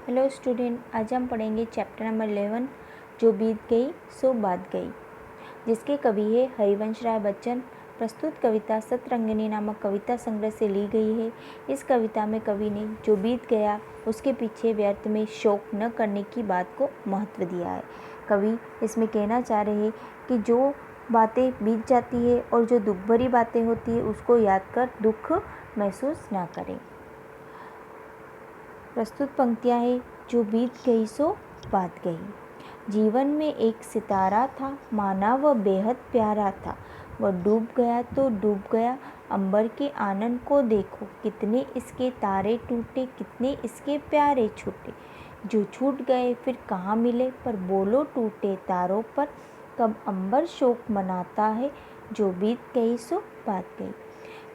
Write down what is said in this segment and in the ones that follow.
Hello student, आज हम पढ़ेंगे चैप्टर नंबर 11 जो बीत गई सो बात गई, जिसके कवि है हरिवंश राय बच्चन। प्रस्तुत कविता सतरंगिनी नामक कविता संग्रह से ली गई है। इस कविता में कवि ने जो बीत गया उसके पीछे व्यर्थ में शोक न करने की बात को महत्व दिया है। कवि इसमें कहना चाह रहे हैं कि जो बातें बीत जाती है और जो दुख भरी बातें होती है उसको याद कर दुख महसूस ना करें। प्रस्तुत पंक्तियाँ हैं। जो बीत गई सो बात गई। जीवन में एक सितारा था, माना वह बेहद प्यारा था। वह डूब गया तो डूब गया, अंबर के आनंद को देखो। कितने इसके तारे टूटे, कितने इसके प्यारे छूटे। जो छूट गए फिर कहाँ मिले, पर बोलो टूटे तारों पर कब अंबर शोक मनाता है। जो बीत गई सो बात गई।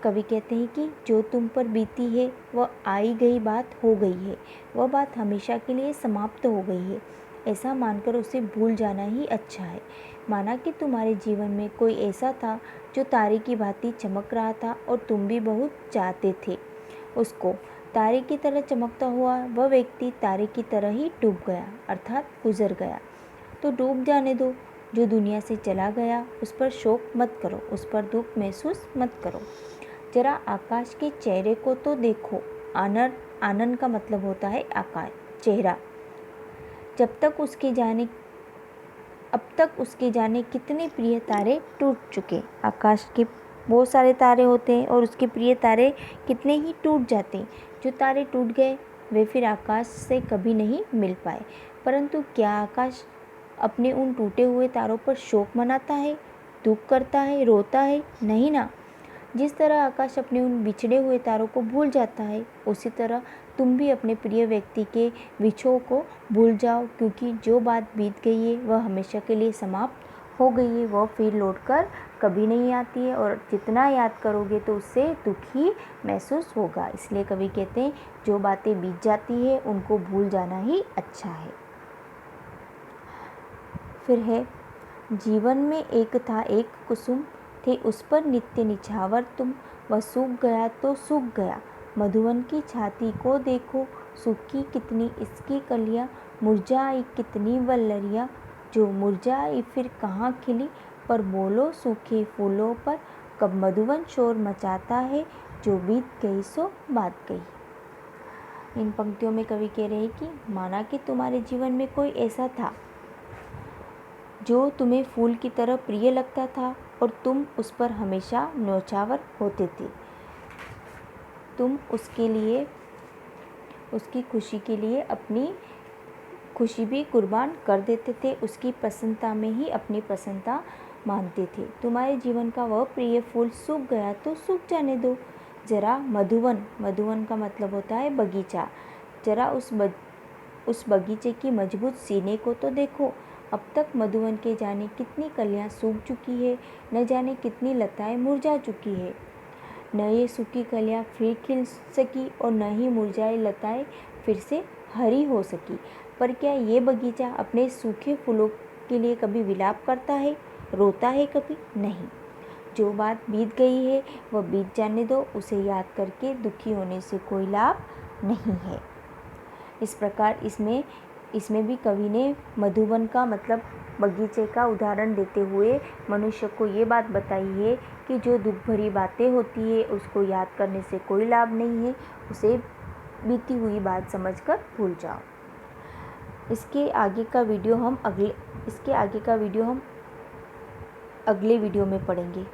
कवि कहते हैं कि जो तुम पर बीती है वह आई गई बात हो गई है, वह बात हमेशा के लिए समाप्त हो गई है। ऐसा मानकर उसे भूल जाना ही अच्छा है। माना कि तुम्हारे जीवन में कोई ऐसा था जो तारे की भांति चमक रहा था और तुम भी बहुत चाहते थे उसको। तारे की तरह चमकता हुआ वह व्यक्ति तारे की तरह ही डूब गया, अर्थात गुजर गया। तो डूब जाने दो। जो दुनिया से चला गया उस पर शोक मत करो, उस पर दुख महसूस मत करो। जरा आकाश के चेहरे को तो देखो। आनंद का मतलब होता है आकाश, चेहरा। अब तक उसके जाने कितने प्रिय तारे टूट चुके। आकाश के बहुत सारे तारे होते हैं और उसके प्रिय तारे कितने ही टूट जाते हैं। जो तारे टूट गए वे फिर आकाश से कभी नहीं मिल पाए। परंतु क्या आकाश अपने उन टूटे हुए तारों पर शोक मनाता है, दुख करता है, रोता है? नहीं ना। जिस तरह आकाश अपने उन बिछड़े हुए तारों को भूल जाता है, उसी तरह तुम भी अपने प्रिय व्यक्ति के विछोह को भूल जाओ, क्योंकि जो बात बीत गई है वह हमेशा के लिए समाप्त हो गई है। वह फिर लौटकर कभी नहीं आती है और जितना याद करोगे तो उससे दुख ही महसूस होगा। इसलिए कवि कहते हैं जो बातें बीत जाती है उनको भूल जाना ही अच्छा है। फिर है, जीवन में एक था एक कुसुम, थे उस पर नित्य निछावर तुम। वह सूख गया तो सूख गया, मधुवन की छाती को देखो। सूखी कितनी इसकी कलियां, मुरझाई कितनी वल्लरियां। जो मुरझाई फिर कहाँ खिली, पर बोलो सूखे फूलों पर कब मधुवन शोर मचाता है। जो बीत गई सो बात गई। इन पंक्तियों में कवि कह रहे हैं कि माना कि तुम्हारे जीवन में कोई ऐसा था जो तुम्हें फूल की तरह प्रिय लगता था और तुम उस पर हमेशा न्योछावर होते थे। तुम उसके लिए, उसकी खुशी के लिए अपनी खुशी भी कुर्बान कर देते थे। उसकी प्रसन्नता में ही अपनी प्रसन्नता मानते थे। तुम्हारे जीवन का वह प्रिय फूल सूख गया तो सूख जाने दो। जरा मधुवन का मतलब होता है बगीचा। जरा उस बगीचे की मजबूत सीने को तो देखो। अब तक मधुवन के जाने कितनी कलियां सूख चुकी है, न जाने कितनी लताएं मुरझा चुकी है। न ये सूखी कलियां फिर खिल सकी और न ही मुरझाई लताएं फिर से हरी हो सकी। पर क्या ये बगीचा अपने सूखे फूलों के लिए कभी विलाप करता है, रोता है? कभी नहीं। जो बात बीत गई है वह बीत जाने दो। उसे याद करके दुखी होने से कोई लाभ नहीं है। इस प्रकार इसमें भी कवि ने मधुवन का मतलब बगीचे का उदाहरण देते हुए मनुष्य को ये बात बताई है कि जो दुख भरी बातें होती है उसको याद करने से कोई लाभ नहीं है। उसे बीती हुई बात समझकर भूल जाओ। इसके आगे का वीडियो हम अगले वीडियो में पढ़ेंगे।